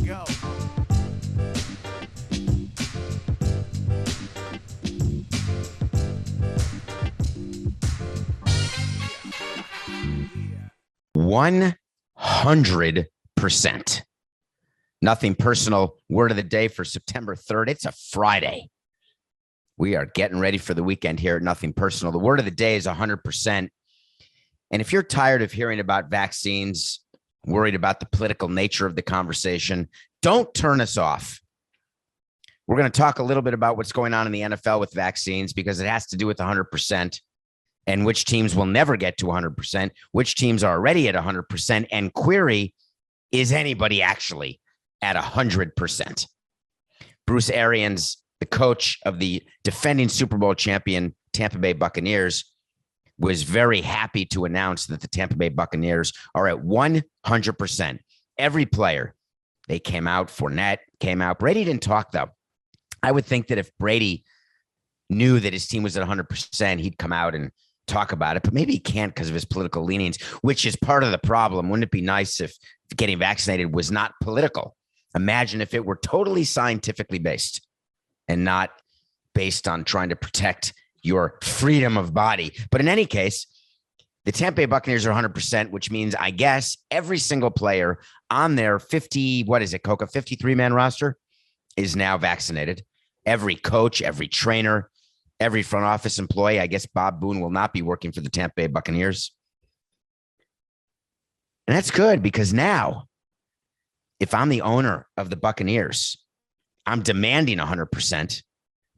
go. Yeah. 100%. Nothing personal. Word of the day for September 3rd. It's a Friday. We are getting ready for the weekend here at Nothing Personal. The word of the day is 100%. And if you're tired of hearing about vaccines, worried about the political nature of the conversation, don't turn us off. We're going to talk a little bit about what's going on in the NFL with vaccines because it has to do with 100% and which teams will never get to 100%, which teams are already at 100%, and query, is anybody actually at 100%? Bruce Arians, the coach of the defending Super Bowl champion Tampa Bay Buccaneers, was very happy to announce that the Tampa Bay Buccaneers are at 100%. Every player, they came out. Fournette came out. Brady didn't talk, though. I would think that if Brady knew that his team was at 100%, he'd come out and talk about it, but maybe he can't because of his political leanings, which is part of the problem. Wouldn't it be nice if getting vaccinated was not political? Imagine if it were totally scientifically based and not based on trying to protect your freedom of body. But in any case, the Tampa Bay Buccaneers are 100%, which means, I guess, every single player on their 53-man roster is now vaccinated. Every coach, every trainer, every front office employee. I guess Bob Boone will not be working for the Tampa Bay Buccaneers. And that's good because now, if I'm the owner of the Buccaneers, I'm demanding 100%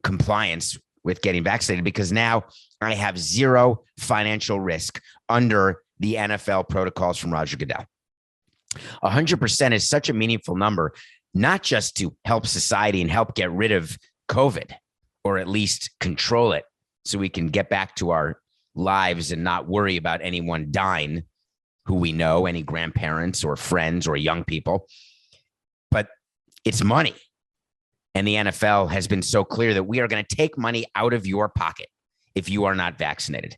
compliance with getting vaccinated because now I have zero financial risk under the NFL protocols from Roger Goodell. 100% is such a meaningful number, not just to help society and help get rid of COVID, or at least control it so we can get back to our lives and not worry about anyone dying who we know, any grandparents or friends or young people. But it's money. And the NFL has been so clear that we are going to take money out of your pocket if you are not vaccinated.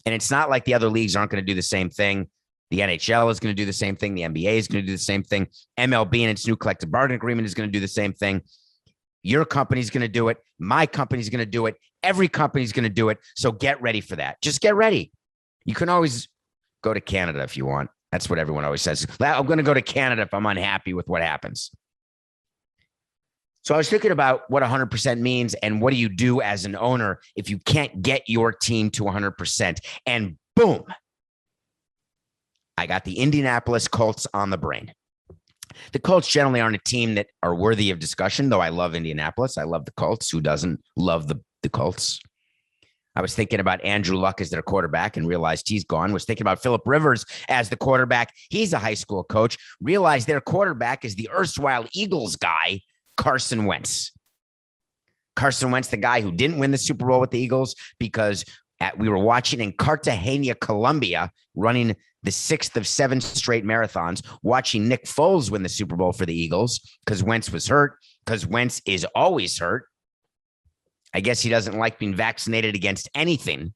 And it's not like the other leagues aren't going to do the same thing. The NHL is going to do the same thing. The NBA is going to do the same thing. MLB and its new collective bargaining agreement is going to do the same thing. Your company's going to do it. My company's going to do it. Every company's going to do it. So get ready for that. Just get ready. You can always go to Canada if you want. That's what everyone always says. I'm going to go to Canada if I'm unhappy with what happens. So I was thinking about what 100% means and what do you do as an owner if you can't get your team to 100%. And boom, I got the Indianapolis Colts on the brain. The Colts generally aren't a team that are worthy of discussion, though I love Indianapolis. I love the Colts. Who doesn't love the Colts? I was thinking about Andrew Luck as their quarterback and realized he's gone. Was thinking about Phillip Rivers as the quarterback. He's a high school coach. Realized their quarterback is the erstwhile Eagles guy, Carson Wentz. Carson Wentz, the guy who didn't win the Super Bowl with the Eagles because we were watching in Cartagena, Colombia, running the 6th of 7 straight marathons, watching Nick Foles win the Super Bowl for the Eagles because Wentz was hurt, because Wentz is always hurt. I guess he doesn't like being vaccinated against anything.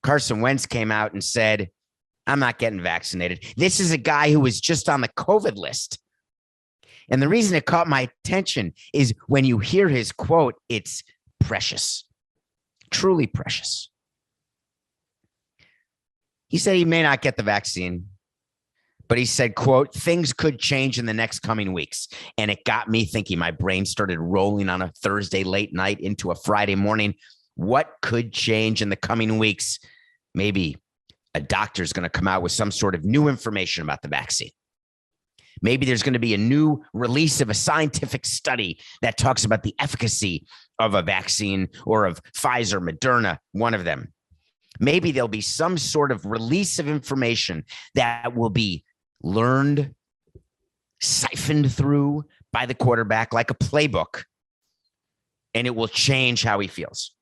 Carson Wentz came out and said, I'm not getting vaccinated. This is a guy who was just on the COVID list. And the reason it caught my attention is when you hear his quote, it's precious, truly precious. He said he may not get the vaccine, but he said, quote, things could change in the next coming weeks. And it got me thinking. My brain started rolling on a Thursday late night into a Friday morning. What could change in the coming weeks? Maybe a doctor's going to come out with some sort of new information about the vaccine. Maybe there's going to be a new release of a scientific study that talks about the efficacy of a vaccine or of Pfizer, Moderna, one of them. Maybe there'll be some sort of release of information that will be learned, siphoned through by the quarterback like a playbook, and it will change how he feels.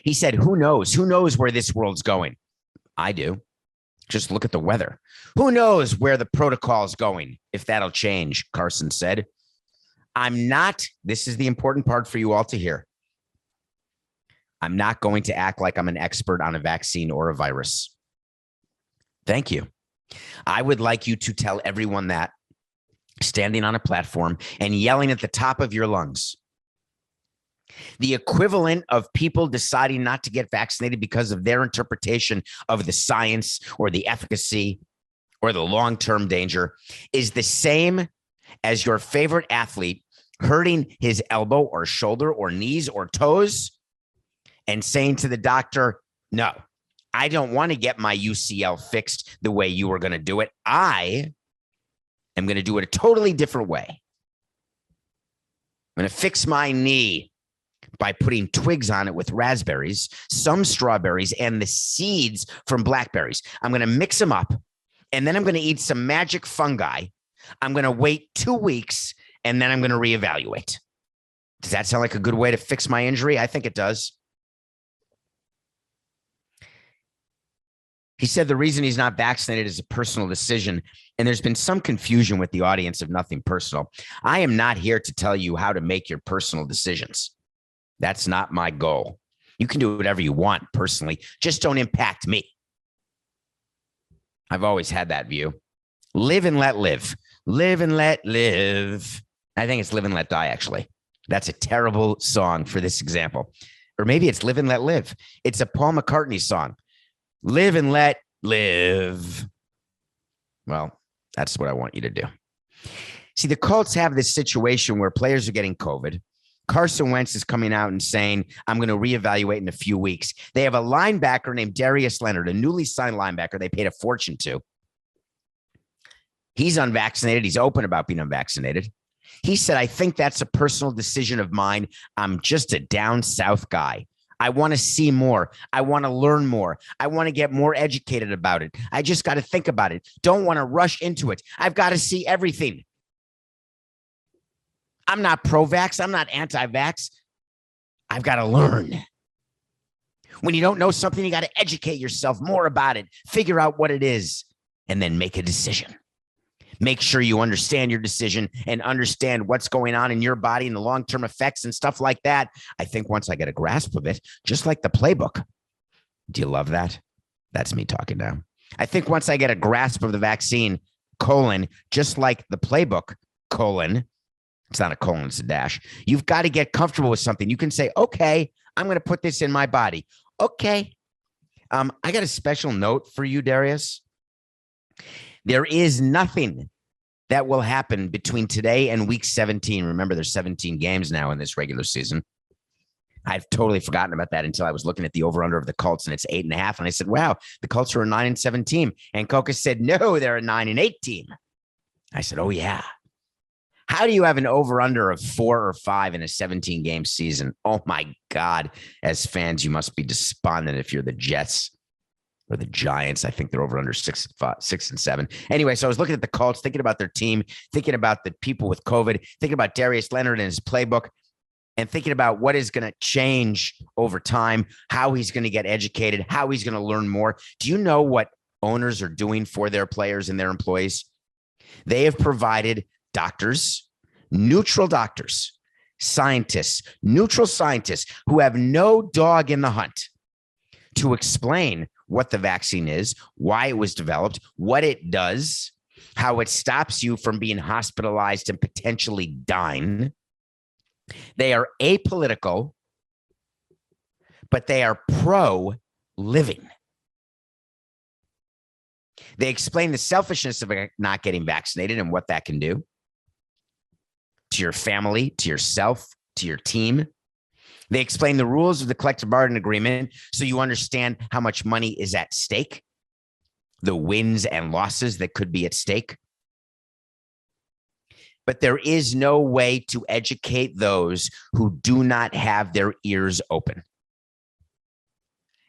He said, who knows? Who knows where this world's going? I do. Just look at the weather. Who knows where the protocol's going, if that'll change, Carson said. This is the important part for you all to hear. I'm not going to act like I'm an expert on a vaccine or a virus. Thank you. I would like you to tell everyone that standing on a platform and yelling at the top of your lungs. The equivalent of people deciding not to get vaccinated because of their interpretation of the science or the efficacy or the long-term danger is the same as your favorite athlete hurting his elbow or shoulder or knees or toes and saying to the doctor, no, I don't want to get my UCL fixed the way you were going to do it. I am going to do it a totally different way. I'm going to fix my knee by putting twigs on it with raspberries, some strawberries, and the seeds from blackberries. I'm going to mix them up, and then I'm going to eat some magic fungi. I'm going to wait 2 weeks, and then I'm going to reevaluate. Does that sound like a good way to fix my injury? I think it does. He said the reason he's not vaccinated is a personal decision, and there's been some confusion with the audience of nothing personal. I am not here to tell you how to make your personal decisions. That's not my goal. You can do whatever you want personally. Just don't impact me. I've always had that view. Live and let live. Live and let live. I think it's live and let die, actually. That's a terrible song for this example. Or maybe it's live and let live. It's a Paul McCartney song. Live and let live. Well, that's what I want you to do. See, the Colts have this situation where players are getting COVID. Carson Wentz is coming out and saying, I'm going to reevaluate in a few weeks. They have a linebacker named Darius Leonard, a newly signed linebacker they paid a fortune to. He's unvaccinated. He's open about being unvaccinated. He said, I think that's a personal decision of mine. I'm just a down south guy. I want to see more. I want to learn more. I want to get more educated about it. I just got to think about it. Don't want to rush into it. I've got to see everything. I'm not pro-vax. I'm not anti-vax. I've got to learn. When you don't know something, you got to educate yourself more about it, figure out what it is, and then make a decision. Make sure you understand your decision and understand what's going on in your body and the long-term effects and stuff like that. I think once I get a grasp of it, just like the playbook. Do you love that? That's me talking now. I think once I get a grasp of the vaccine, just like the playbook, it's not a colon, it's a dash. You've got to get comfortable with something. You can say, okay, I'm going to put this in my body. Okay. I got a special note for you, Darius. There is nothing that will happen between today and week 17. Remember, there's 17 games now in this regular season. I've totally forgotten about that until I was looking at the over-under of the Colts, and it's 8.5. And I said, wow, the Colts are a 9-7 team. And Coca said, no, they're a 9-8 team. I said, oh, yeah. How do you have an over-under of 4 or 5 in a 17-game season? Oh, my God. As fans, you must be despondent if you're the Jets or the Giants. I think they're over under 6 and 7. Anyway, so I was looking at the Colts, thinking about their team, thinking about the people with COVID, thinking about Darius Leonard and his playbook, and thinking about what is going to change over time, how he's going to get educated, how he's going to learn more. Do you know what owners are doing for their players and their employees? They have provided doctors, neutral doctors, scientists, neutral scientists who have no dog in the hunt to explain what the vaccine is, why it was developed, what it does, how it stops you from being hospitalized and potentially dying. They are apolitical, but they are pro-living. They explain the selfishness of not getting vaccinated and what that can do to your family, to yourself, to your team. They explain the rules of the collective bargaining agreement so you understand how much money is at stake, the wins and losses that could be at stake. But there is no way to educate those who do not have their ears open.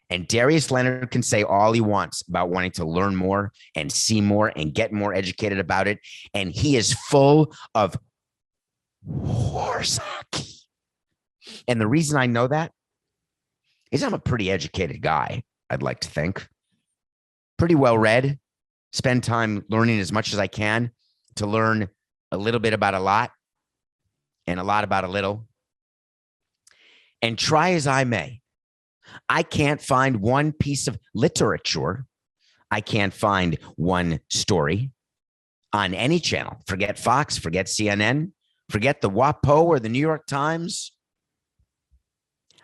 And Darius Leonard can say all he wants about wanting to learn more and see more and get more educated about it. And he is full of horse hockey. And the reason I know that is I'm a pretty educated guy, I'd like to think. Pretty well read. Spend time learning as much as I can to learn a little bit about a lot and a lot about a little. And try as I may, I can't find one piece of literature. I can't find one story on any channel. Forget Fox, forget CNN, forget the WAPO or the New York Times.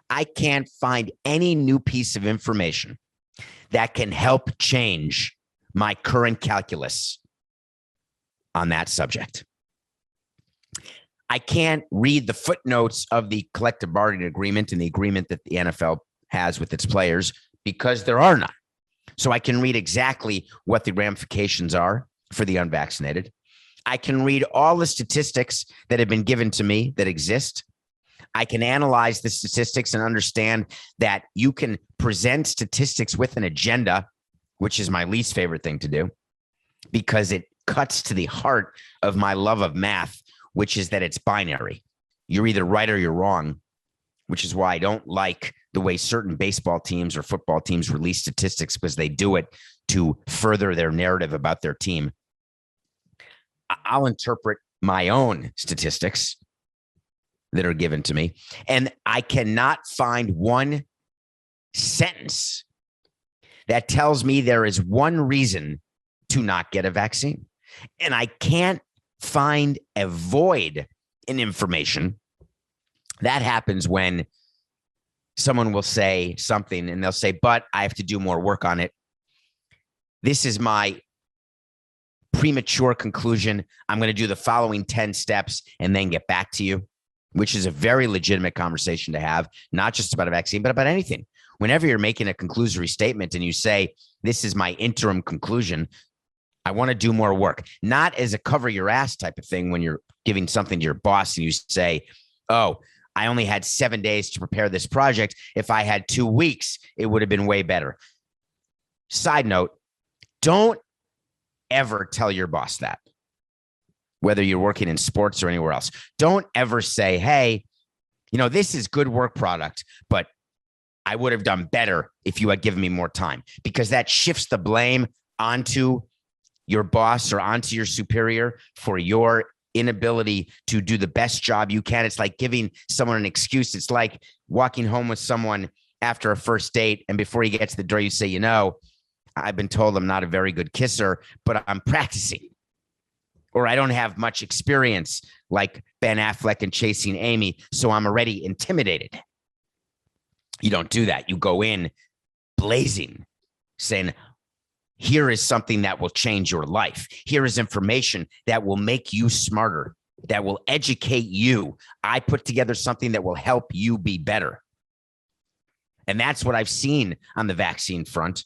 I can't find any new piece of information that can help change my current calculus on that subject. I can't read the footnotes of the collective bargaining agreement and the agreement that the NFL has with its players because there are none. So I can read exactly what the ramifications are for the unvaccinated. I can read all the statistics that have been given to me that exist. I can analyze the statistics and understand that you can present statistics with an agenda, which is my least favorite thing to do, because it cuts to the heart of my love of math, which is that it's binary. You're either right or you're wrong, which is why I don't like the way certain baseball teams or football teams release statistics, because they do it to further their narrative about their team. I'll interpret my own statistics that are given to me, and I cannot find one sentence that tells me there is one reason to not get a vaccine. And I can't find a void in information. That happens when someone will say something and they'll say, but I have to do more work on it. This is my premature conclusion. I'm going to do the following 10 steps and then get back to you, which is a very legitimate conversation to have, not just about a vaccine, but about anything. Whenever you're making a conclusory statement and you say, this is my interim conclusion, I want to do more work, not as a cover your ass type of thing when you're giving something to your boss and you say, oh, I only had 7 days to prepare this project. If I had 2 weeks, it would have been way better. Side note, don't ever tell your boss that, whether you're working in sports or anywhere else. Don't ever say, hey, this is good work product, but I would have done better if you had given me more time, because that shifts the blame onto your boss or onto your superior for your inability to do the best job you can. It's like giving someone an excuse. It's like walking home with someone after a first date, and before you get to the door, you say, I've been told I'm not a very good kisser, but I'm practicing. Or I don't have much experience like Ben Affleck in Chasing Amy, so I'm already intimidated. You don't do that. You go in blazing, saying, here is something that will change your life. Here is information that will make you smarter, that will educate you. I put together something that will help you be better. And that's what I've seen on the vaccine front.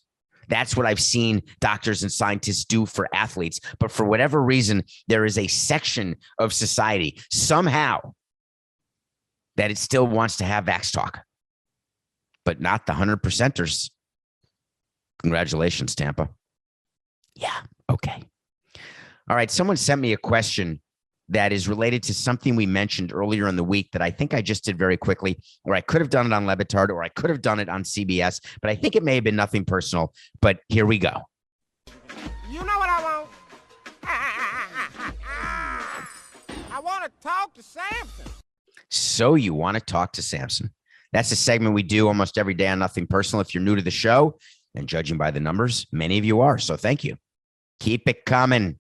That's what I've seen doctors and scientists do for athletes. But for whatever reason, there is a section of society somehow that it still wants to have vax talk, but not the 100%ers. Congratulations, Tampa. Yeah. Okay. All right. Someone sent me a question that is related to something we mentioned earlier in the week that I think I just did very quickly, or I could have done it on Levitard, or I could have done it on CBS, but I think it may have been nothing personal. But here we go. You know what I want? I want to talk to Samson. So you want to talk to Samson. That's a segment we do almost every day on Nothing Personal. If you're new to the show, and judging by the numbers, many of you are. So thank you. Keep it coming,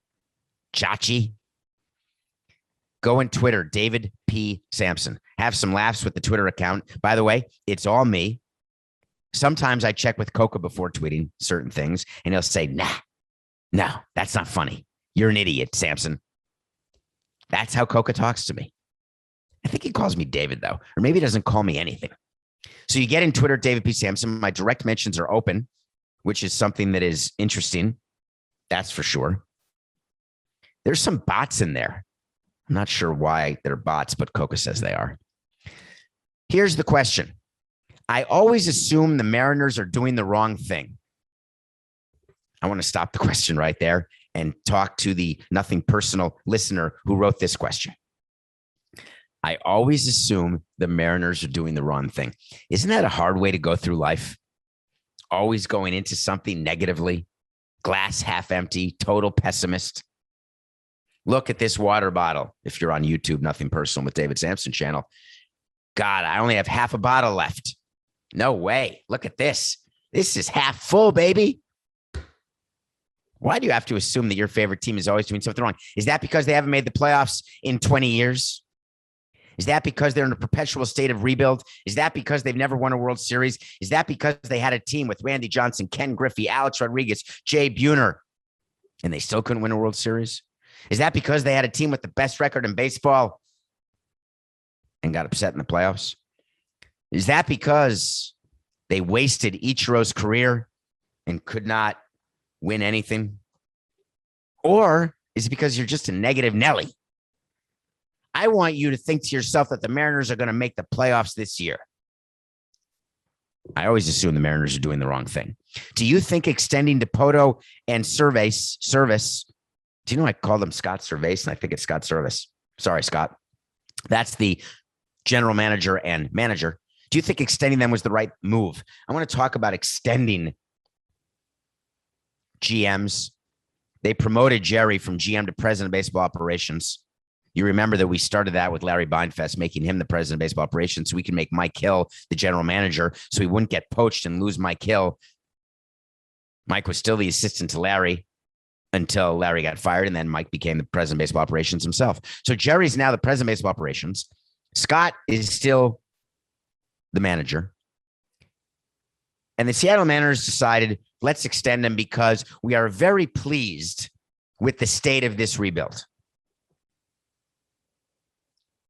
Chachi. Go on Twitter, David P. Samson. Have some laughs with the Twitter account. By the way, it's all me. Sometimes I check with Coca before tweeting certain things, and he'll say, no, that's not funny. You're an idiot, Samson. That's how Coca talks to me. I think he calls me David, though, or maybe he doesn't call me anything. So you get in Twitter, David P. Samson. My direct mentions are open, which is something that is interesting. That's for sure. There's some bots in there. I'm not sure why they're bots, but Coca says they are. Here's the question. I always assume the Mariners are doing the wrong thing. I want to stop the question right there and talk to the Nothing Personal listener who wrote this question. I always assume the Mariners are doing the wrong thing. Isn't that a hard way to go through life? Always going into something negatively, glass half empty, total pessimist. Look at this water bottle. If you're on YouTube, Nothing Personal with David Samson channel. God, I only have half a bottle left. No way. Look at this. This is half full, baby. Why do you have to assume that your favorite team is always doing something wrong? Is that because they haven't made the playoffs in 20 years? Is that because they're in a perpetual state of rebuild? Is that because they've never won a World Series? Is that because they had a team with Randy Johnson, Ken Griffey, Alex Rodriguez, Jay Buhner, and they still couldn't win a World Series? Is that because they had a team with the best record in baseball and got upset in the playoffs? Is that because they wasted Ichiro's career and could not win anything? Or is it because you're just a negative Nelly? I want you to think to yourself that the Mariners are going to make the playoffs this year. I always assume the Mariners are doing the wrong thing. Do you think extending Dipoto and Servais, do you know I call them Scott Servais and I think it's Scott Servais. Sorry, Scott. That's the general manager and manager. Do you think extending them was the right move? I want to talk about extending GMs. They promoted Jerry from GM to president of baseball operations. You remember that we started that with Larry Beinfest, making him the president of baseball operations so we can make Mike Hill the general manager so he wouldn't get poached and lose Mike Hill. Mike was still the assistant to Larry until Larry got fired, and then Mike became the president of baseball operations himself. So Jerry's now the president of baseball operations. Scott is still the manager. And the Seattle Mariners decided, let's extend him because we are very pleased with the state of this rebuild.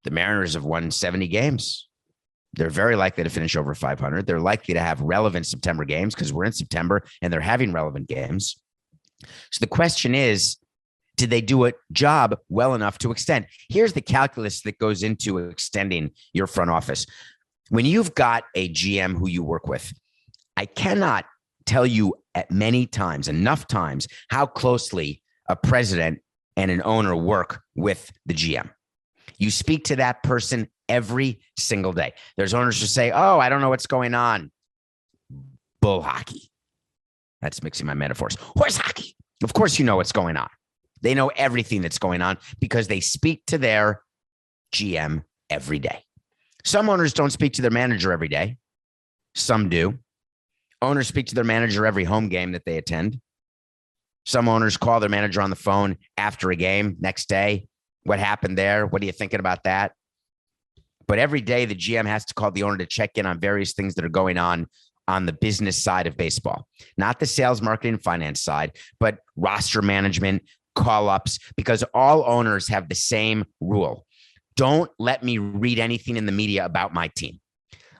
The Mariners have won 70 games. They're very likely to finish over 500. They're likely to have relevant September games because we're in September and they're having relevant games. So the question is, did they do a job well enough to extend? Here's the calculus that goes into extending your front office. When you've got a GM who you work with, I cannot tell you enough times, how closely a president and an owner work with the GM. You speak to that person every single day. There's owners who say, oh, I don't know what's going on. Bull hockey. That's mixing my metaphors. Horse hockey. Of course, you know what's going on. They know everything that's going on because they speak to their GM every day. Some owners don't speak to their manager every day. Some do. Owners speak to their manager every home game that they attend. Some owners call their manager on the phone after a game next day. What happened there? What are you thinking about that? But every day the GM has to call the owner to check in on various things that are going on the business side of baseball, not the sales, marketing, finance side, but roster management, call-ups, because all owners have the same rule. Don't let me read anything in the media about my team.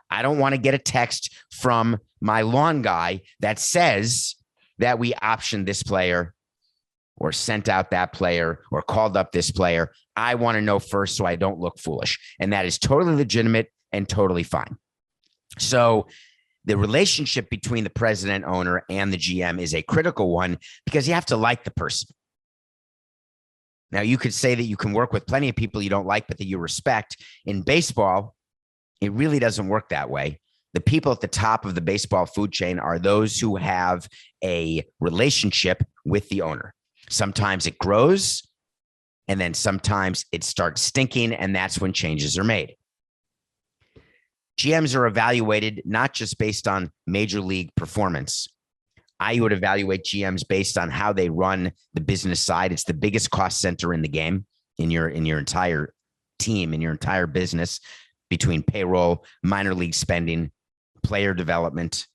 I don't want to get a text from my lawn guy that says that we optioned this player or sent out that player or called up this player. I want to know first so I don't look foolish. And that is totally legitimate and totally fine. So the relationship between the president, owner, and the GM is a critical one because you have to like the person. Now, you could say that you can work with plenty of people you don't like, but that you respect. In baseball, it really doesn't work that way. The people at the top of the baseball food chain are those who have a relationship with the owner. Sometimes it grows, and then sometimes it starts stinking, and that's when changes are made. GMs are evaluated not just based on major league performance. I would evaluate GMs based on how they run the business side. It's the biggest cost center in the game, in your entire team, in your entire business, between payroll, minor league spending, player development,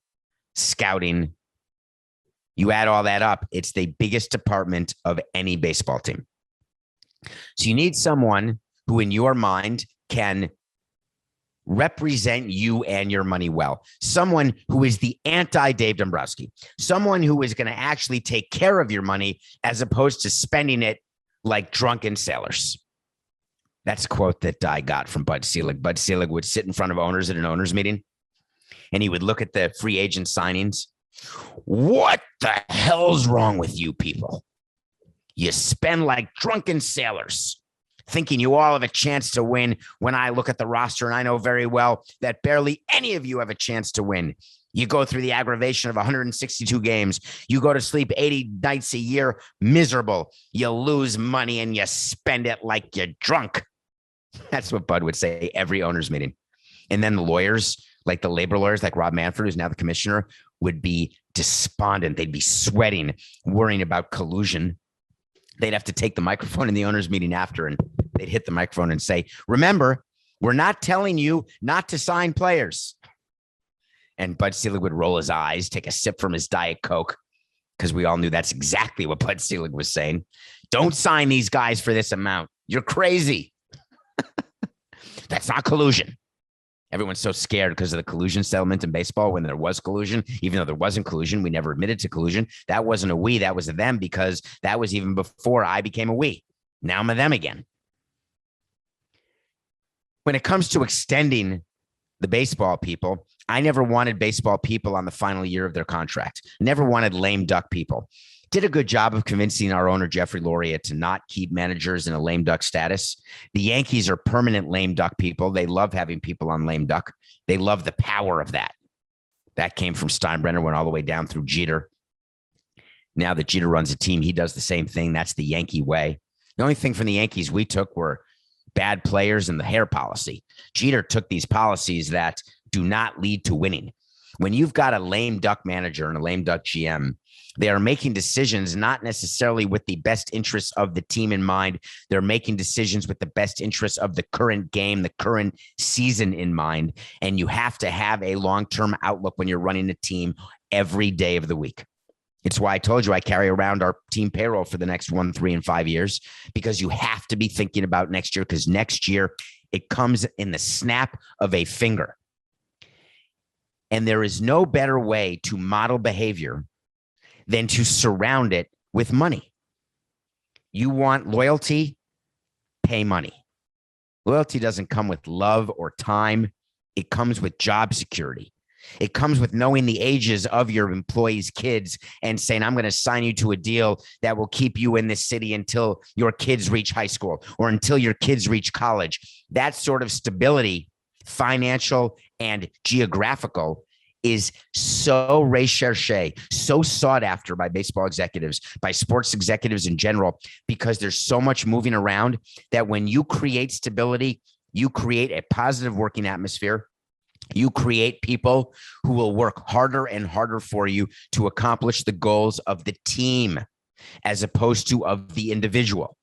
scouting. You add all that up, it's the biggest department of any baseball team. So you need someone who, in your mind, can represent you and your money well. Someone who is the anti-Dave Dombrowski. Someone who is going to actually take care of your money as opposed to spending it like drunken sailors. That's a quote that I got from Bud Selig. Bud Selig would sit in front of owners at an owners meeting, and he would look at the free agent signings. What the hell's wrong with you people? You spend like drunken sailors, thinking you all have a chance to win when I look at the roster and I know very well that barely any of you have a chance to win. You go through the aggravation of 162 games. You go to sleep 80 nights a year, miserable. You lose money and you spend it like you're drunk. That's what Bud would say every owner's meeting. And then the lawyers, like the labor lawyers, like Rob Manfred, who's now the commissioner, would be despondent. They'd be sweating, worrying about collusion. They'd have to take the microphone in the owners' meeting after, and they'd hit the microphone and say, remember, we're not telling you not to sign players. And Bud Selig would roll his eyes, take a sip from his Diet Coke, because we all knew that's exactly what Bud Selig was saying. Don't sign these guys for this amount. You're crazy. That's not collusion. Everyone's so scared because of the collusion settlement in baseball when there was collusion. Even though there wasn't collusion, we never admitted to collusion. That wasn't a we, that was a them, because that was even before I became a we. Now I'm a them again. When it comes to extending the baseball people, I never wanted baseball people on the final year of their contract. Never wanted lame duck people. Did a good job of convincing our owner, Jeffrey Loria, to not keep managers in a lame duck status. The Yankees are permanent lame duck people. They love having people on lame duck. They love the power of that. That came from Steinbrenner, went all the way down through Jeter. Now that Jeter runs a team, he does the same thing. That's the Yankee way. The only thing from the Yankees we took were bad players and the hair policy. Jeter took these policies that do not lead to winning. When you've got a lame duck manager and a lame duck GM, they are making decisions not necessarily with the best interests of the team in mind. They're making decisions with the best interests of the current game, the current season in mind. And you have to have a long-term outlook when you're running a team every day of the week. It's why I told you I carry around our team payroll for the next 1, 3, and 5 years, because you have to be thinking about next year, because next year it comes in the snap of a finger. And there is no better way to model behavior than to surround it with money. You want loyalty? Pay money. Loyalty doesn't come with love or time. It comes with job security. It comes with knowing the ages of your employees' kids and saying, I'm going to sign you to a deal that will keep you in this city until your kids reach high school or until your kids reach college. That sort of stability, financial and geographical, is so recherché, so sought after by baseball executives, by sports executives in general, because there's so much moving around that when you create stability, you create a positive working atmosphere. You create people who will work harder and harder for you to accomplish the goals of the team as opposed to of the individual.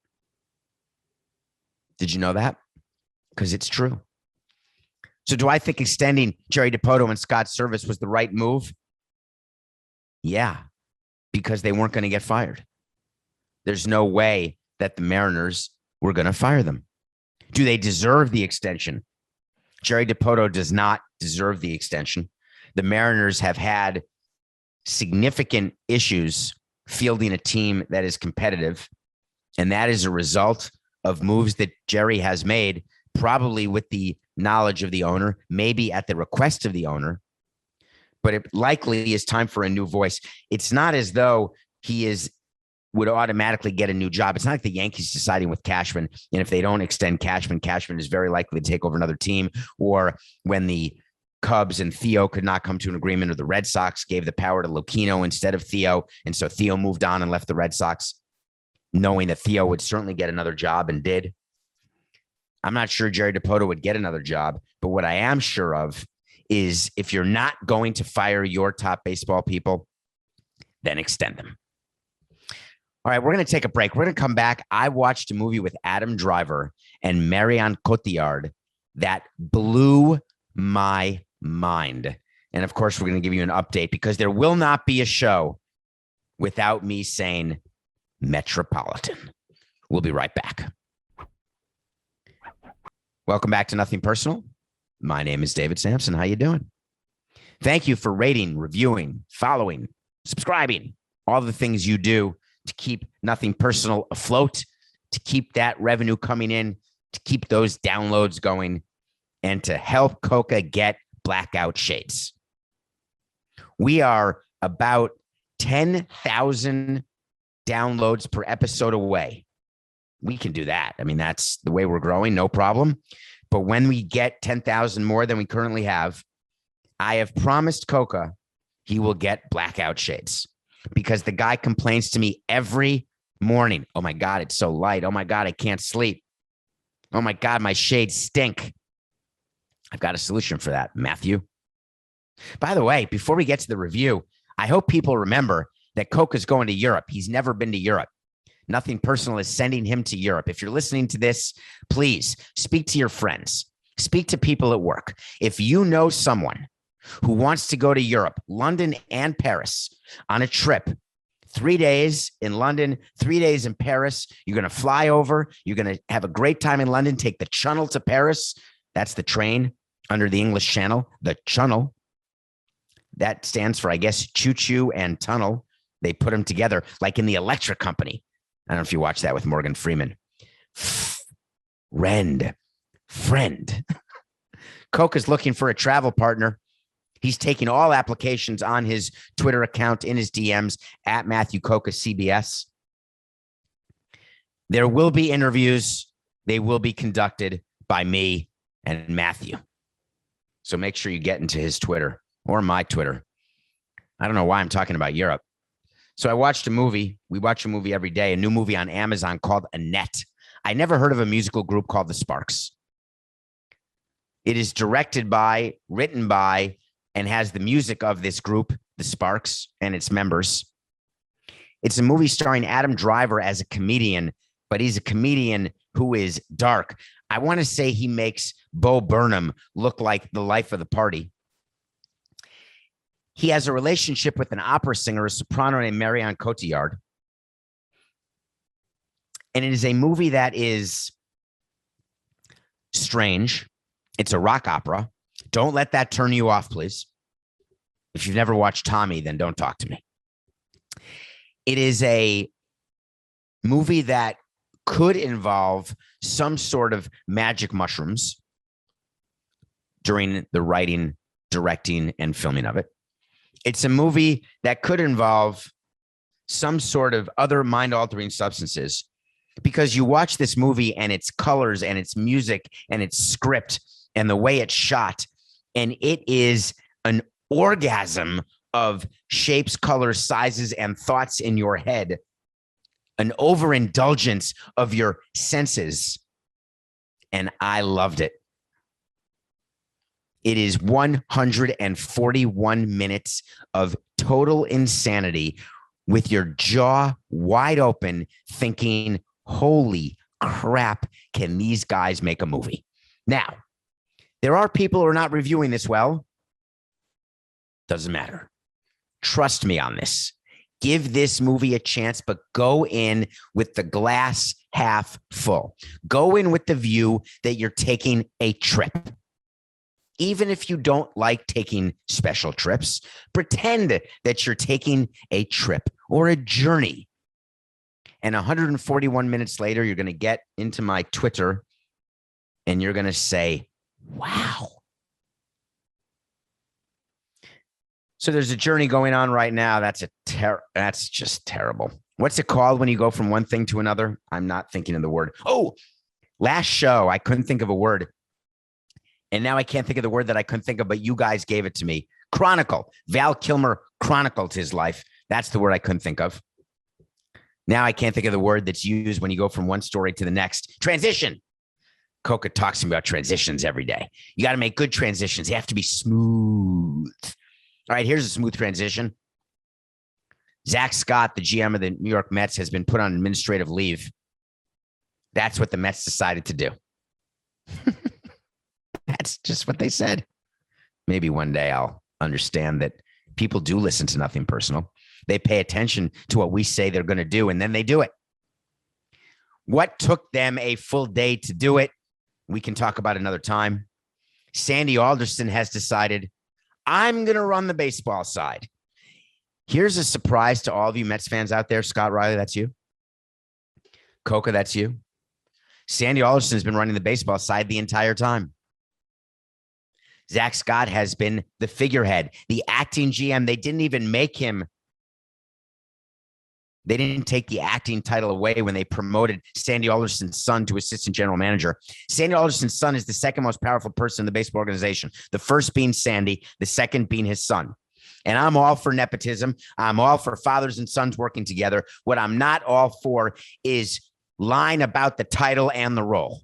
Did you know that? Because it's true. So do I think extending Jerry Dipoto and Scott Servais was the right move? Yeah, because they weren't going to get fired. There's no way that the Mariners were going to fire them. Do they deserve the extension? Jerry Dipoto does not deserve the extension. The Mariners have had significant issues fielding a team that is competitive, and that is a result of moves that Jerry has made, probably with the knowledge of the owner, maybe at the request of the owner, but it likely is time for a new voice. It's not as though would automatically get a new job. It's not like the Yankees deciding with Cashman, and if they don't extend Cashman, Cashman is very likely to take over another team, or when the Cubs and Theo could not come to an agreement, or the Red Sox gave the power to Lucchino instead of Theo, and so Theo moved on and left the Red Sox, knowing that Theo would certainly get another job and did. I'm not sure Jerry Dipoto would get another job, but what I am sure of is if you're not going to fire your top baseball people, then extend them. All right, we're going to take a break. We're going to come back. I watched a movie with Adam Driver and Marion Cotillard that blew my mind. And of course, we're going to give you an update, because there will not be a show without me saying Metropolitan. We'll be right back. Welcome back to Nothing Personal. My name is David Samson. How you doing? Thank you for rating, reviewing, following, subscribing, all the things you do to keep Nothing Personal afloat, to keep that revenue coming in, to keep those downloads going, and to help Coca get blackout shades. We are about 10,000 downloads per episode away. We can do that. I mean, that's the way we're growing, no problem. But when we get 10,000 more than we currently have, I have promised Coca he will get blackout shades, because the guy complains to me every morning. Oh my God, it's so light. Oh my God, I can't sleep. Oh my God, my shades stink. I've got a solution for that, Matthew. By the way, before we get to the review, I hope people remember that Coca's going to Europe. He's never been to Europe. Nothing personal is sending him to Europe. If you're listening to this, please speak to your friends. Speak to people at work. If you know someone who wants to go to Europe, London and Paris, on a trip, 3 days in London, 3 days in Paris, you're going to fly over. You're going to have a great time in London, take the Channel to Paris. That's the train under the English Channel, the Channel. That stands for, I guess, choo-choo and tunnel. They put them together like in the electric company. I don't know if you watch that with Morgan Freeman. Friend. Coca's looking for a travel partner. He's taking all applications on his Twitter account, in his DMs, at Matthew Coca CBS. There will be interviews. They will be conducted by me and Matthew. So make sure you get into his Twitter or my Twitter. I don't know why I'm talking about Europe. So I watched a movie. We watch a movie every day, a new movie on Amazon called Annette. I never heard of a musical group called the Sparks. It is directed by, written by, and has the music of this group, the Sparks, and its members. It's a movie starring Adam Driver as a comedian, but he's a comedian who is dark. I want to say he makes Bo Burnham look like the life of the party. He has a relationship with an opera singer, a soprano named Marion Cotillard. And it is a movie that is strange. It's a rock opera. Don't let that turn you off, please. If you've never watched Tommy, then don't talk to me. It is a movie that could involve some sort of magic mushrooms during the writing, directing, and filming of it. It's a movie that could involve some sort of other mind-altering substances, because you watch this movie and its colors and its music and its script and the way it's shot, and it is an orgasm of shapes, colors, sizes, and thoughts in your head, an overindulgence of your senses. And I loved it. It is 141 minutes of total insanity with your jaw wide open thinking, holy crap, can these guys make a movie? Now, there are people who are not reviewing this well. Doesn't matter. Trust me on this. Give this movie a chance, but go in with the glass half full. Go in with the view that you're taking a trip. Even if you don't like taking special trips, pretend that you're taking a trip or a journey. And 141 minutes later, you're going to get into my Twitter and you're going to say, wow. So there's a journey going on right now. That's just terrible. What's it called when you go from one thing to another? I'm not thinking of the word. Oh, last show, I couldn't think of a word. And now I can't think of the word that I couldn't think of, but you guys gave it to me. Chronicle. Val Kilmer chronicled his life. That's the word I couldn't think of. Now I can't think of the word that's used when you go from one story to the next. Transition. Coca talks to me about transitions every day. You got to make good transitions. They have to be smooth. All right, here's a smooth transition. Zack Scott, the GM of the New York Mets, has been put on administrative leave. That's what the Mets decided to do. That's just what they said. Maybe one day I'll understand that people do listen to Nothing Personal. They pay attention to what we say they're going to do, and then they do it. What took them a full day to do it? We can talk about another time. Sandy Alderson has decided, I'm going to run the baseball side. Here's a surprise to all of you Mets fans out there. Scott Riley, that's you. Coca, that's you. Sandy Alderson has been running the baseball side the entire time. Zack Scott has been the figurehead, the acting GM. They didn't even make him. They didn't take the acting title away when they promoted Sandy Alderson's son to assistant general manager. Sandy Alderson's son is the second most powerful person in the baseball organization. The first being Sandy, the second being his son. And I'm all for nepotism. I'm all for fathers and sons working together. What I'm not all for is lying about the title and the role.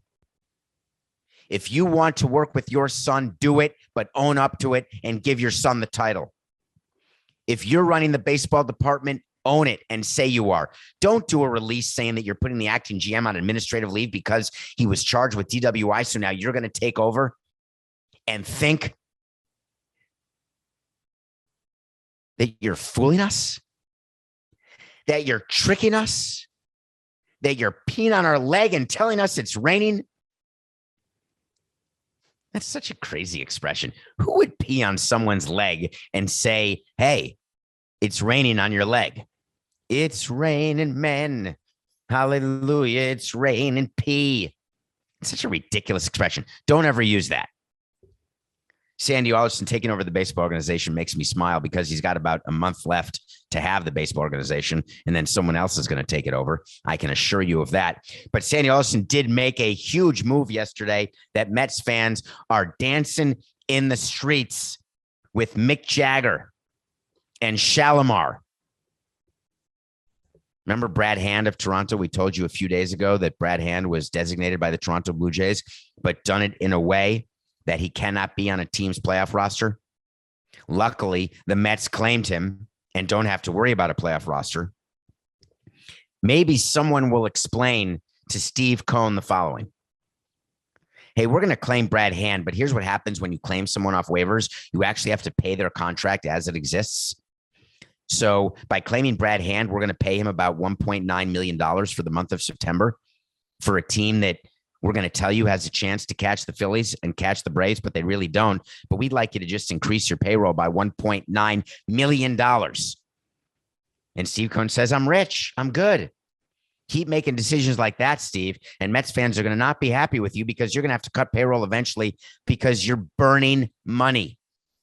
If you want to work with your son, do it, but own up to it and give your son the title. If you're running the baseball department, own it and say you are. Don't do a release saying that you're putting the acting GM on administrative leave because he was charged with DWI. So now you're going to take over and think that you're fooling us, that you're tricking us, that you're peeing on our leg and telling us it's raining. That's such a crazy expression. Who would pee on someone's leg and say, hey, it's raining on your leg? It's raining men. Hallelujah. It's raining pee. It's such a ridiculous expression. Don't ever use that. Sandy Alderson taking over the baseball organization makes me smile because he's got about a month left to have the baseball organization, and then someone else is going to take it over. I can assure you of that. But Sandy Alderson did make a huge move yesterday that Mets fans are dancing in the streets with Mick Jagger and Shalimar. Remember Brad Hand of Toronto? We told you a few days ago that Brad Hand was designated by the Toronto Blue Jays, but done it in a way that he cannot be on a team's playoff roster. Luckily, the Mets claimed him and don't have to worry about a playoff roster. Maybe someone will explain to Steve Cohen the following. Hey, we're going to claim Brad Hand, but here's what happens when you claim someone off waivers. You actually have to pay their contract as it exists. So by claiming Brad Hand, we're going to pay him about $1.9 million for the month of September for a team that we're going to tell you has a chance to catch the Phillies and catch the Braves, but they really don't. But we'd like you to just increase your payroll by $1.9 million. And Steve Cohen says, I'm rich. I'm good. Keep making decisions like that, Steve. And Mets fans are going to not be happy with you because you're going to have to cut payroll eventually because you're burning money.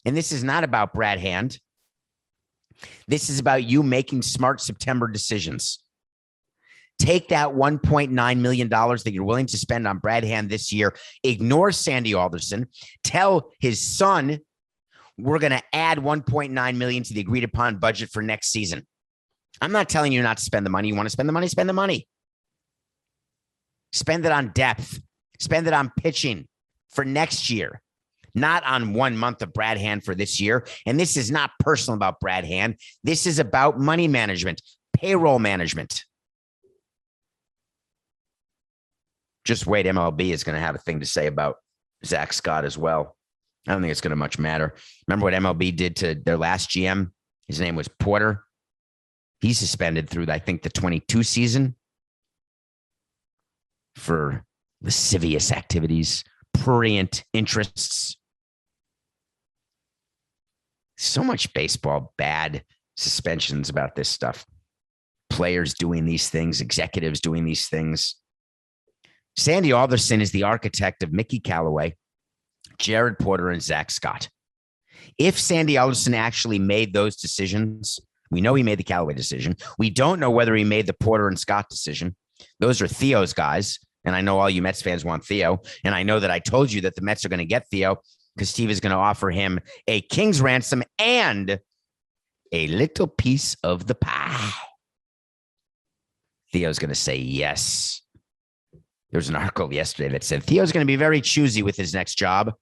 And this is not about Brad Hand. This is about you making smart September decisions. Take that $1.9 million that you're willing to spend on Brad Hand this year. Ignore Sandy Alderson. Tell his son, we're going to add $1.9 million to the agreed upon budget for next season. I'm not telling you not to spend the money. You want to spend the money? Spend the money. Spend it on depth. Spend it on pitching for next year, not on 1 month of Brad Hand for this year. And this is not personal about Brad Hand. This is about money management, payroll management. Just wait, MLB is going to have a thing to say about Zack Scott as well. I don't think it's going to much matter. Remember what MLB did to their last GM? His name was Porter. He's suspended through, I think, the 22 season for lascivious activities, prurient interests. So much baseball, bad suspensions about this stuff. Players doing these things, executives doing these things. Sandy Alderson is the architect of Mickey Callaway, Jared Porter, and Zack Scott. If Sandy Alderson actually made those decisions, we know he made the Callaway decision. We don't know whether he made the Porter and Scott decision. Those are Theo's guys. And I know all you Mets fans want Theo. And I know that I told you that the Mets are going to get Theo because Steve is going to offer him a king's ransom and a little piece of the pie. Theo's going to say yes. There was an article yesterday that said Theo's going to be very choosy with his next job.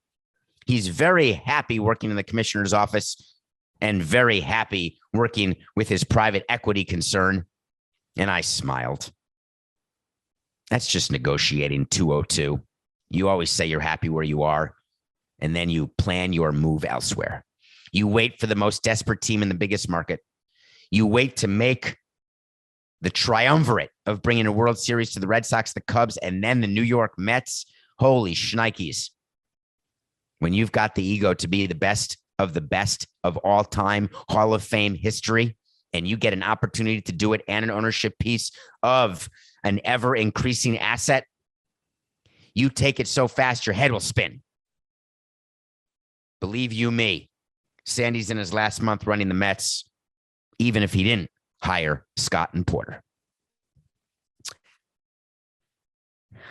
He's very happy working in the commissioner's office and very happy working with his private equity concern. And I smiled. That's just negotiating 202. You always say you're happy where you are, and then you plan your move elsewhere. You wait for the most desperate team in the biggest market. You wait to make the triumvirate of bringing a World Series to the Red Sox, the Cubs, and then the New York Mets. Holy shnikes. When you've got the ego to be the best of all time, Hall of Fame history, and you get an opportunity to do it and an ownership piece of an ever-increasing asset, you take it so fast your head will spin. Believe you me, Sandy's in his last month running the Mets, even if he didn't hire Scott and Porter.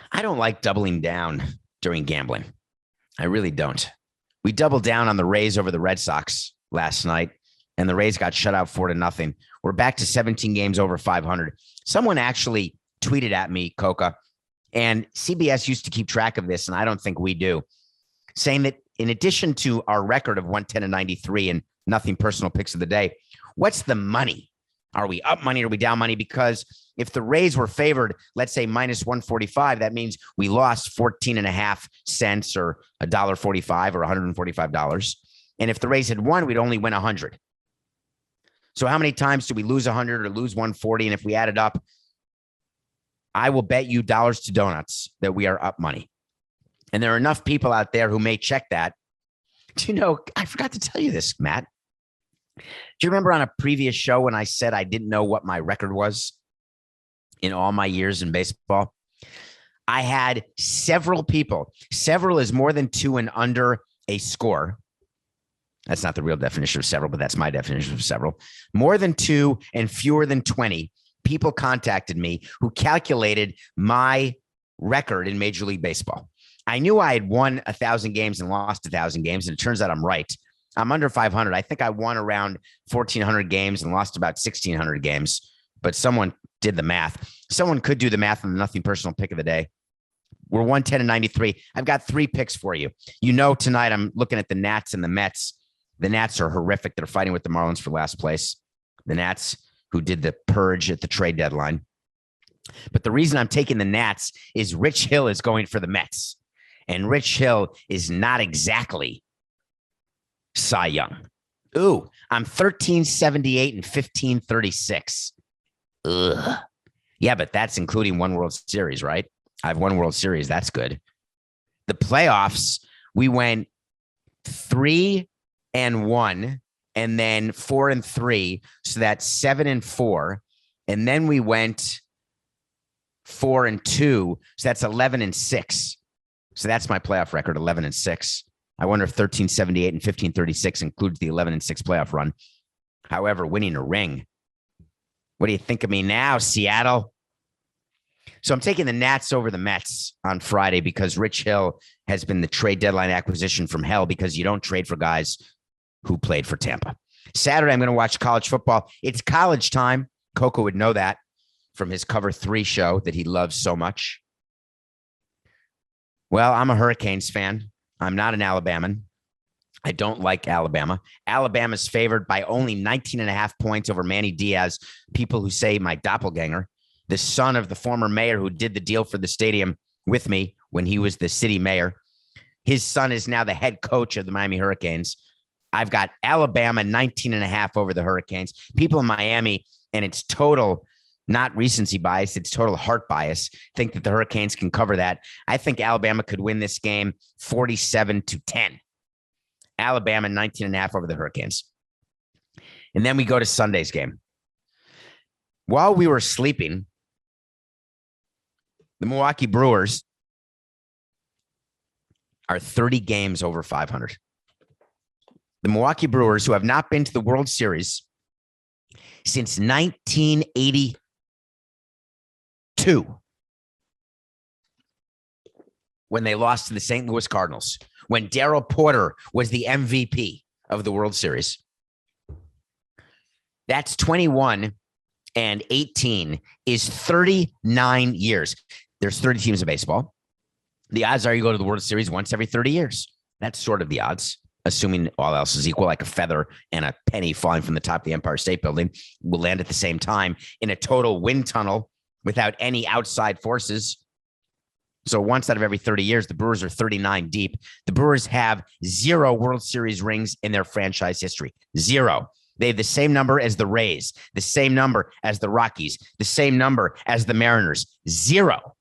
I don't like doubling down during gambling. I really don't. We doubled down on the Rays over the Red Sox last night, and the Rays got shut out 4-0. We're back to 17 games over 500. Someone actually tweeted at me, Coca, And CBS used to keep track of this, and I don't think we do, saying that in addition to our record of 110-93 and nothing personal picks of the day, what's the money? Are we up money? Or are we down money? Because if the Rays were favored, let's say minus 145, that means we lost 14.5 cents or $1.45 or $145. And if the Rays had won, we'd only win 100. So how many times do we lose 100 or lose 140? And if we add it up, I will bet you dollars to donuts that we are up money. And there are enough people out there who may check that. Do you know, I forgot to tell you this, Matt. Do you remember on a previous show when I said I didn't know what my record was in all my years in baseball? I had several people. Several is more than 2 and under a score. That's not the real definition of several, but that's my definition of several. More than 2 and fewer than 20 people contacted me who calculated my record in Major League Baseball. I knew I had won 1,000 games and lost 1,000 games, and it turns out I'm right. I'm under 500. I think I won around 1,400 games and lost about 1,600 games, but someone did the math. Someone could do the math on the nothing personal pick of the day. We're 110-93. I've got 3 picks for you. You know, tonight I'm looking at the Nats and the Mets. The Nats are horrific. They're fighting with the Marlins for last place. The Nats, who did the purge at the trade deadline. But the reason I'm taking the Nats is Rich Hill is going for the Mets. And Rich Hill is not exactly Cy Young. Ooh, I'm 1378 and 1536. Ugh. Yeah, but that's including one World Series, right? I have one World Series. That's good. The playoffs, we went 3-1 and then 4-3. So that's 7-4. And then we went 4-2. So that's 11-6. So that's my playoff record, 11-6. I wonder if 1378 and 1536 includes the 11-6 playoff run. However, winning a ring. What do you think of me now, Seattle? So I'm taking the Nats over the Mets on Friday because Rich Hill has been the trade deadline acquisition from hell because you don't trade for guys who played for Tampa. Saturday, I'm going to watch college football. It's college time. Coco would know that from his Cover 3 show that he loves so much. Well, I'm a Hurricanes fan. I'm not an Alabaman. I don't like Alabama. Alabama's favored by only 19.5 points over Manny Diaz. People who say my doppelganger, the son of the former mayor who did the deal for the stadium with me when he was the city mayor. His son is now the head coach of the Miami Hurricanes. I've got Alabama 19.5 over the Hurricanes. People in Miami, and it's total, not recency bias, it's total heart bias, think that the Hurricanes can cover that. I think Alabama could win this game 47-10. Alabama 19.5 over the Hurricanes. And then we go to Sunday's game. While we were sleeping, the Milwaukee Brewers are 30 games over 500. The Milwaukee Brewers, who have not been to the World Series since 1982, when they lost to the St. Louis Cardinals, when Darryl Porter was the MVP of the World Series. That's 21 and 18 is 39 years. There's 30 teams of baseball. The odds are you go to the World Series once every 30 years. That's sort of the odds, assuming all else is equal, like a feather and a penny falling from the top of the Empire State Building will land at the same time in a total wind tunnel without any outside forces. So once out of every 30 years, the Brewers are 39 deep. The Brewers have 0 World Series rings in their franchise history. 0. They have the same number as the Rays, the same number as the Rockies, the same number as the Mariners. 0.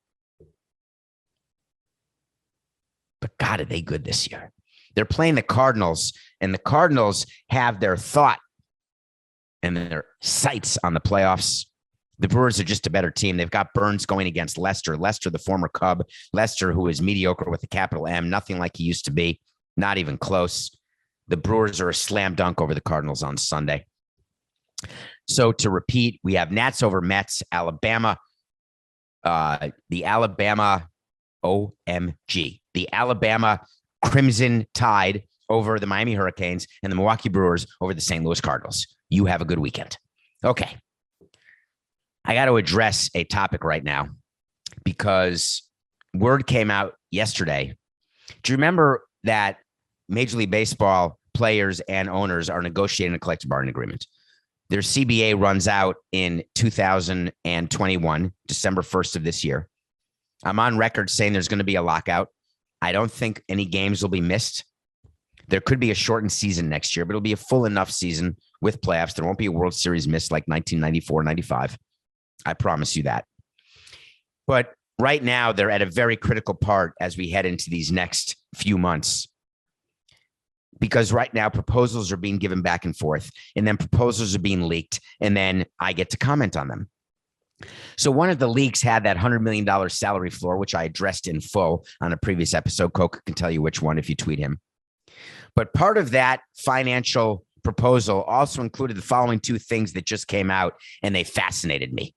But God, are they good this year? They're playing the Cardinals, and the Cardinals have their thought and their sights on the playoffs. The Brewers are just a better team. They've got Burns going against Lester. Lester, the former Cub. Lester, who is mediocre with a capital M, nothing like he used to be, not even close. The Brewers are a slam dunk over the Cardinals on Sunday. So to repeat, we have Nats over Mets, Alabama, the Alabama OMG, the Alabama Crimson Tide over the Miami Hurricanes, and the Milwaukee Brewers over the St. Louis Cardinals. You have a good weekend. Okay. I got to address a topic right now because word came out yesterday. Do you remember that Major League Baseball players and owners are negotiating a collective bargaining agreement? Their CBA runs out in 2021, December 1st of this year. I'm on record saying there's going to be a lockout. I don't think any games will be missed. There could be a shortened season next year, but it'll be a full enough season with playoffs. There won't be a World Series missed like 1994, 95. I promise you that. But right now, they're at a very critical part as we head into these next few months. Because right now, proposals are being given back and forth, and then proposals are being leaked, and then I get to comment on them. So one of the leaks had that $100 million salary floor, which I addressed in full on a previous episode. Coca can tell you which one if you tweet him. But part of that financial proposal also included the following two things that just came out, and they fascinated me.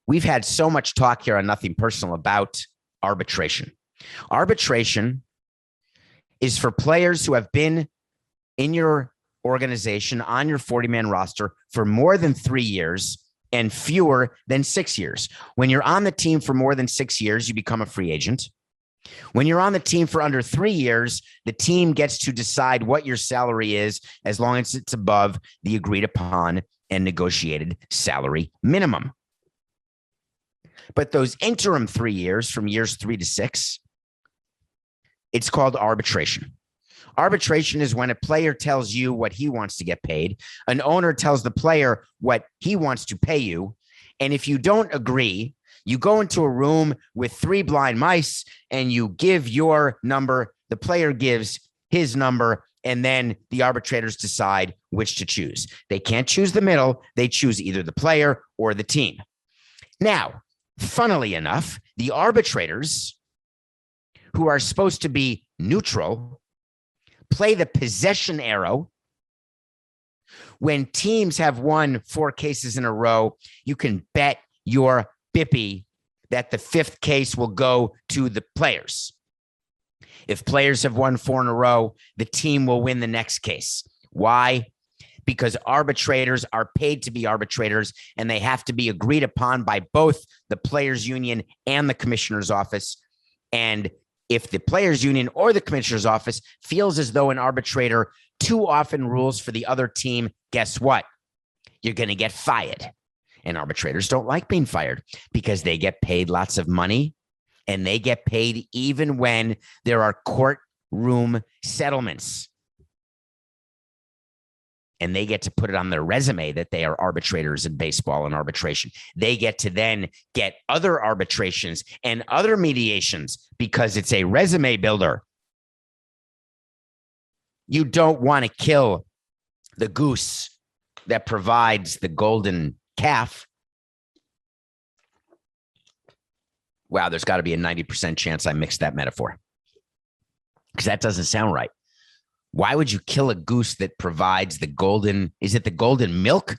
We've had so much talk here on Nothing Personal about arbitration. Arbitration is for players who have been in your organization on your 40-man roster for more than 3 years and fewer than 6 years. When you're on the team for more than 6 years, you become a free agent. When you're on the team for under 3 years, the team gets to decide what your salary is as long as it's above the agreed upon and negotiated salary minimum. But those interim 3 years, from years 3 to 6, it's called arbitration. Arbitration is when a player tells you what he wants to get paid. An owner tells the player what he wants to pay you. And if you don't agree, you go into a room with 3 blind mice and you give your number. The player gives his number, and then the arbitrators decide which to choose. They can't choose the middle. They choose either the player or the team. Now, funnily enough, the arbitrators, who are supposed to be neutral, play the possession arrow. When teams have won 4 cases in a row, you can bet your bippy that the 5th case will go to the players. If players have won 4 in a row, the team will win the next case. Why? Because arbitrators are paid to be arbitrators, and they have to be agreed upon by both the players' union and the commissioner's office. And if the players' union or the commissioner's office feels as though an arbitrator too often rules for the other team, guess what? You're going to get fired. And arbitrators don't like being fired because they get paid lots of money, and they get paid even when there are courtroom settlements. And they get to put it on their resume that they are arbitrators in baseball and arbitration. They get to then get other arbitrations and other mediations because it's a resume builder. You don't want to kill the goose that provides the golden calf. Wow, there's got to be a 90% chance I mixed that metaphor, because that doesn't sound right. Why would you kill a goose that provides the golden? Is it the golden milk?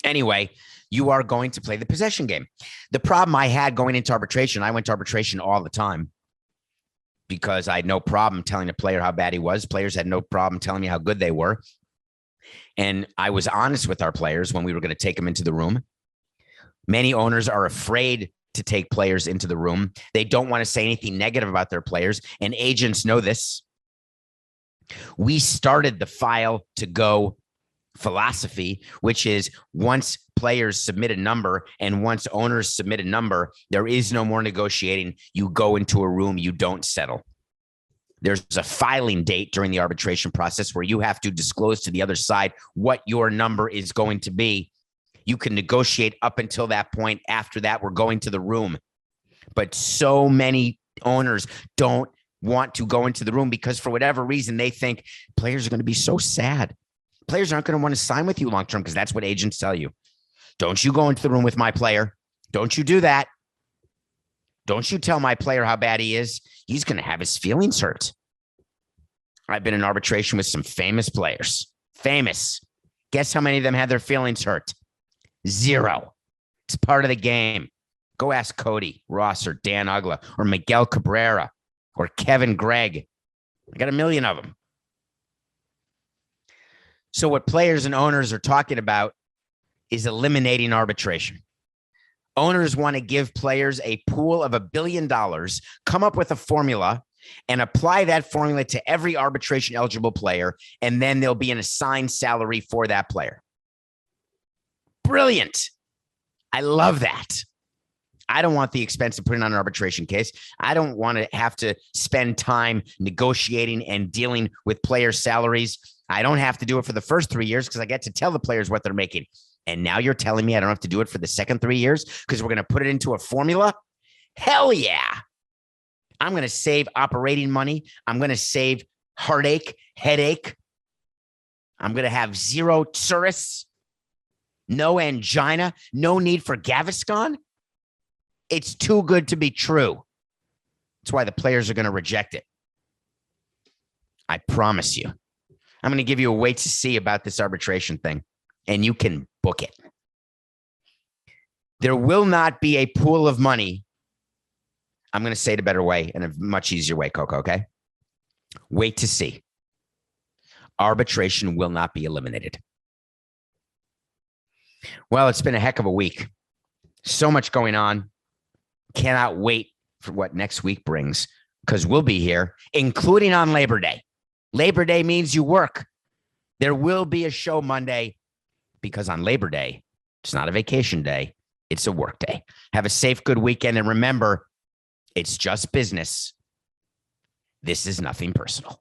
Anyway, you are going to play the possession game. The problem I had going into arbitration, I went to arbitration all the time because I had no problem telling a player how bad he was. Players had no problem telling me how good they were. And I was honest with our players when we were going to take them into the room. Many owners are afraid to take players into the room. They don't want to say anything negative about their players, and agents know this. We started the file to go philosophy, which is once players submit a number and once owners submit a number, there is no more negotiating. You go into a room, you don't settle. There's a filing date during the arbitration process where you have to disclose to the other side what your number is going to be. You can negotiate up until that point. After that, we're going to the room. But so many owners don't want to go into the room because for whatever reason, they think players are going to be so sad. Players aren't going to want to sign with you long-term because that's what agents tell you. Don't you go into the room with my player. Don't you do that. Don't you tell my player how bad he is. He's going to have his feelings hurt. I've been in arbitration with some famous players. Famous. Guess how many of them had their feelings hurt? 0. It's part of the game. Go ask Cody Ross or Dan Ugla or Miguel Cabrera or Kevin Gregg. I got a million of them. So what players and owners are talking about is eliminating arbitration. Owners want to give players a pool of $1 billion, come up with a formula, and apply that formula to every arbitration eligible player, and then there'll be an assigned salary for that player. Brilliant. I love that. I don't want the expense of putting on an arbitration case. I don't want to have to spend time negotiating and dealing with players' salaries. I don't have to do it for the first 3 years because I get to tell the players what they're making. And now you're telling me I don't have to do it for the second 3 years because we're going to put it into a formula? Hell yeah. I'm going to save operating money. I'm going to save heartache, headache. I'm going to have zero tourists, no angina, no need for Gaviscon. It's too good to be true. That's why the players are going to reject it. I promise you. I'm going to give you a wait to see about this arbitration thing, and you can book it. There will not be a pool of money. I'm going to say it a better way and a much easier way, Coco, okay? Wait to see. Arbitration will not be eliminated. Well, it's been a heck of a week. So much going on. Cannot wait for what next week brings because we'll be here, including on Labor Day. Labor Day means you work. There will be a show Monday because on Labor Day, it's not a vacation day. It's a work day. Have a safe, good weekend. And remember, it's just business. This is nothing personal.